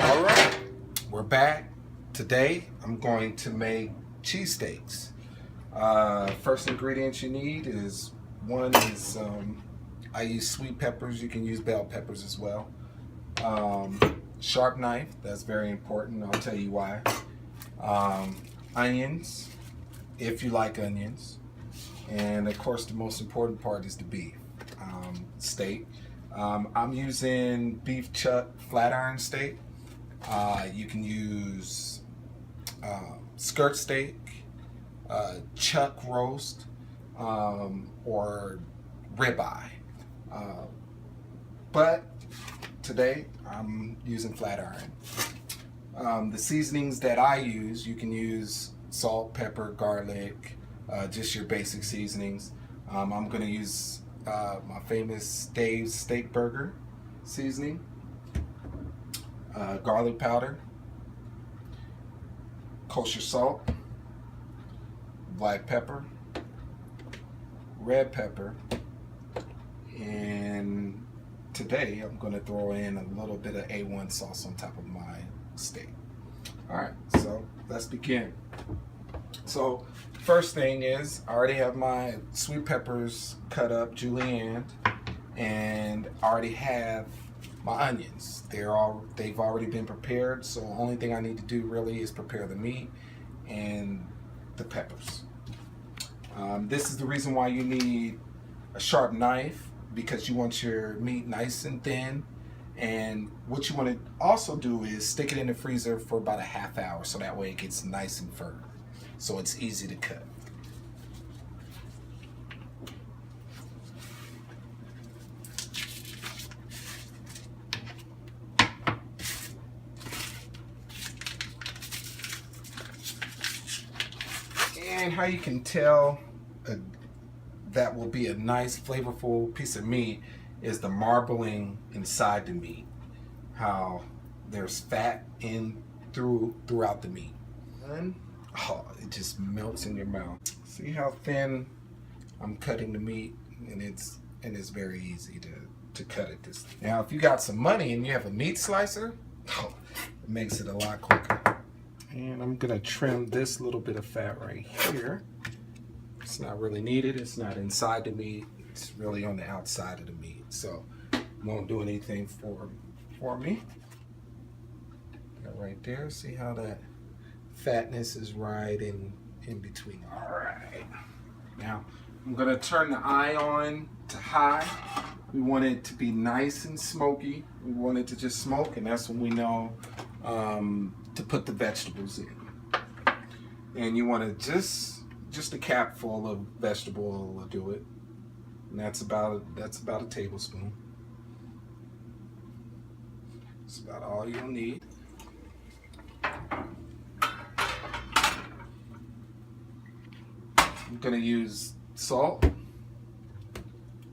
All right, we're back. Today I'm going to make cheesesteaks. First ingredients you need is I use sweet peppers. You can use bell peppers as well. Sharp knife, that's very important. I'll tell you why. Onions, if you like onions. And of course the most important part is the beef steak. I'm using beef chuck flat iron steak. You can use skirt steak, chuck roast, or ribeye. But today I'm using flat iron. The seasonings that I use, you can use salt, pepper, garlic, just your basic seasonings. I'm going to use my famous Dave's Steak Burger seasoning, garlic powder, kosher salt, black pepper, red pepper, and today I'm going to throw in a little bit of A1 sauce on top of my steak. Alright, so let's begin. So first thing is, I already have my sweet peppers cut up, julienne, and I already have my onions. They've already been prepared, so the only thing I need to do really is prepare the meat and the peppers. This is the reason why you need a sharp knife, because you want your meat nice and thin. And what you want to also do is stick it in the freezer for about a half hour, so that way it gets nice and firm, so it's easy to cut. And how you can tell that will be a nice flavorful piece of meat is the marbling inside the meat, how there's fat throughout the meat. And it just melts in your mouth. See how thin I'm cutting the meat, and it's very easy to cut it this. Now, if you got some money and you have a meat slicer, it makes it a lot quicker. And I'm gonna trim this little bit of fat right here. It's not really needed. It's not inside the meat. It's really on the outside of the meat, so it won't do anything for me. That right there. See how that fatness is right in between. All right. Now I'm gonna turn the eye on to high. We want it to be nice and smoky. We want it to just smoke, and that's when we know to put the vegetables in. And you want to just a cap full of vegetable will do it. And that's about a tablespoon. That's about all you'll need. I'm gonna use salt,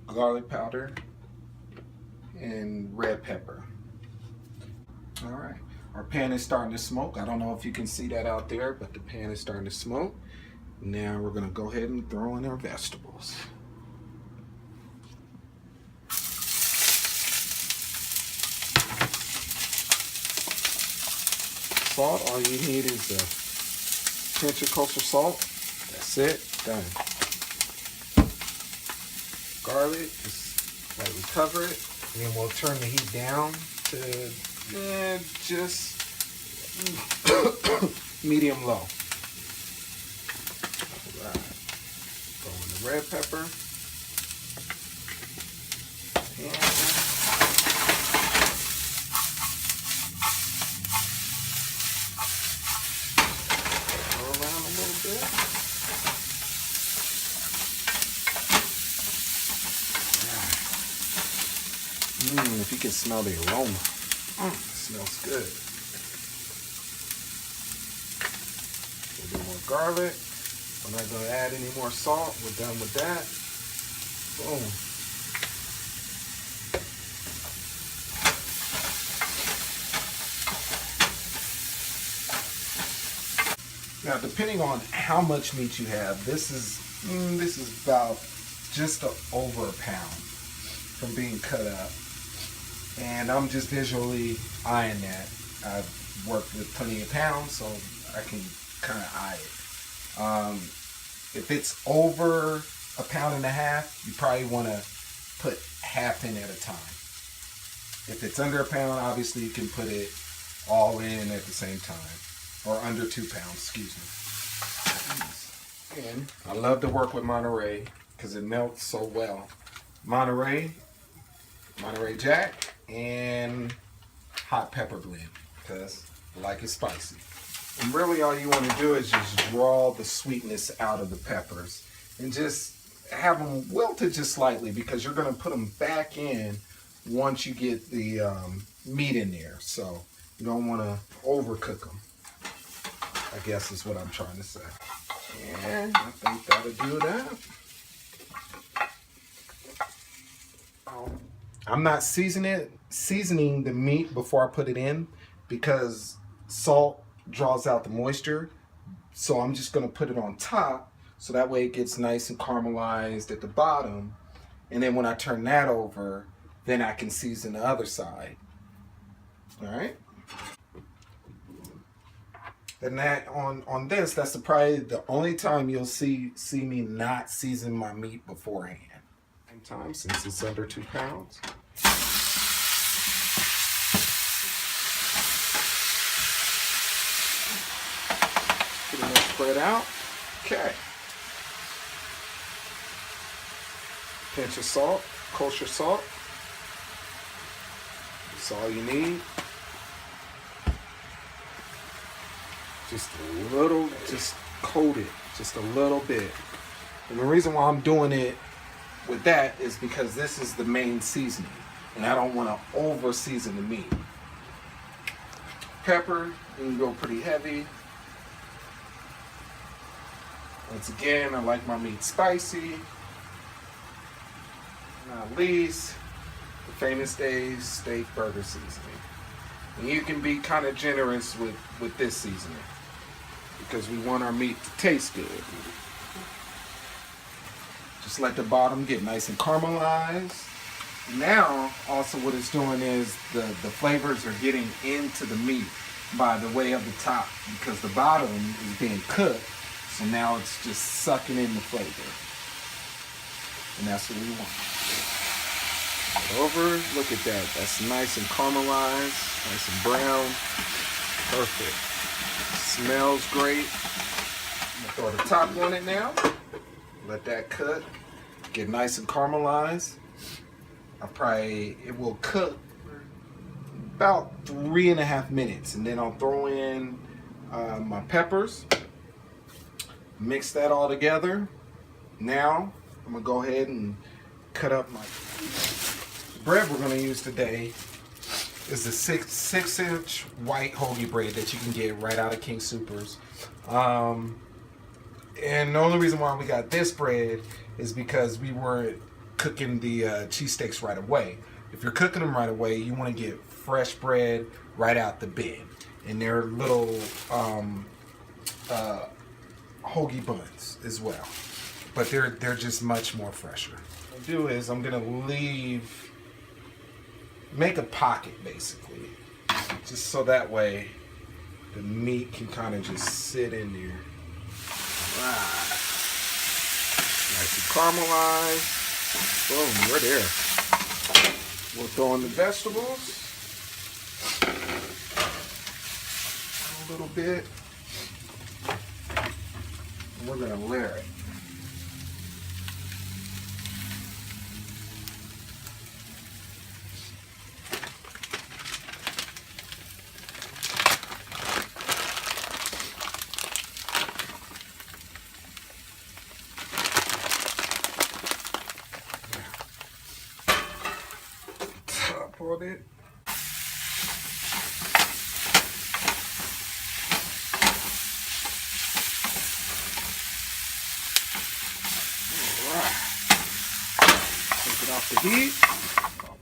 garlic powder, and red pepper. All right, our pan is starting to smoke. I don't know if you can see that out there, but the pan is starting to smoke. Now we're gonna go ahead and throw in our vegetables. Salt, all you need is a pinch of kosher salt. That's it, done. Garlic, just lightly cover it. And then we'll turn the heat down to just medium low. Alright, throw in the red pepper. And around a little bit. If you can smell the aroma, it smells good. A little more garlic. We're not going to add any more salt. We're done with that. Boom. Now, depending on how much meat you have, this is about just over a pound from being cut up. And I'm just visually eyeing that. I've worked with plenty of pounds, so I can kind of eye it. If it's over a pound and a half, you probably want to put half in at a time. If it's under a pound, obviously you can put it all in at the same time. Or under 2 pounds, excuse me. And I love to work with Monterey because it melts so well. Monterey Jack, and hot pepper blend because I like it spicy. And really all you want to do is just draw the sweetness out of the peppers and just have them wilted just slightly because you're going to put them back in once you get the meat in there. So you don't want to overcook them, I guess is what I'm trying to say. And I think that'll do that. I'm not seasoning the meat before I put it in because salt draws out the moisture. So I'm just going to put it on top so that way it gets nice and caramelized at the bottom. And then when I turn that over, then I can season the other side. All right. And that on this, that's probably the only time you'll see me not season my meat beforehand. Same time, since it's under 2 pounds. Pretty much spread out. Okay. Pinch of salt, kosher salt. That's all you need. Just a little, just coat it, just a little bit. And the reason why I'm doing it with that is because this is the main seasoning and I don't want to over season the meat. Pepper, you can go pretty heavy. Once again, I like my meat spicy. Not least, the Famous Dave's steak burger seasoning. And you can be kind of generous with this seasoning because we want our meat to taste good. Just let the bottom get nice and caramelized. Now, also what it's doing is the flavors are getting into the meat by the way of the top because the bottom is being cooked. So now it's just sucking in the flavor. And that's what we want. Over, look at that. That's nice and caramelized, nice and brown. Perfect. Smells great. I'm gonna throw the top on it now. Let that cook. Get nice and caramelized. It will cook about 3.5 minutes, and then I'll throw in my peppers. Mix that all together. Now I'm gonna go ahead and cut up my bread. We're gonna use today is the 6-inch white hoagie bread that you can get right out of King Soopers. And the only reason why we got this bread is because we weren't cooking the cheesesteaks right away. If you're cooking them right away, you want to get fresh bread right out the bin. And they're little hoagie buns as well. But they're just much more fresher. What I'll do is I'm gonna make a pocket basically. Just so that way the meat can kind of just sit in there. Right. Nice and caramelized. Boom, we're there. We'll throw in the vegetables. A little bit. And we're gonna layer it. On it. Alright. Take it off the heat.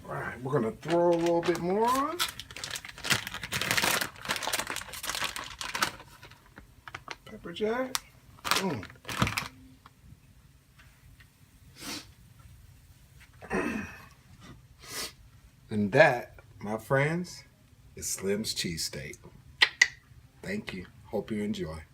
Alright, we're gonna throw a little bit more on. Pepper jack. Boom. And that, my friends, is Slim's Cheesesteak. Thank you. Hope you enjoy.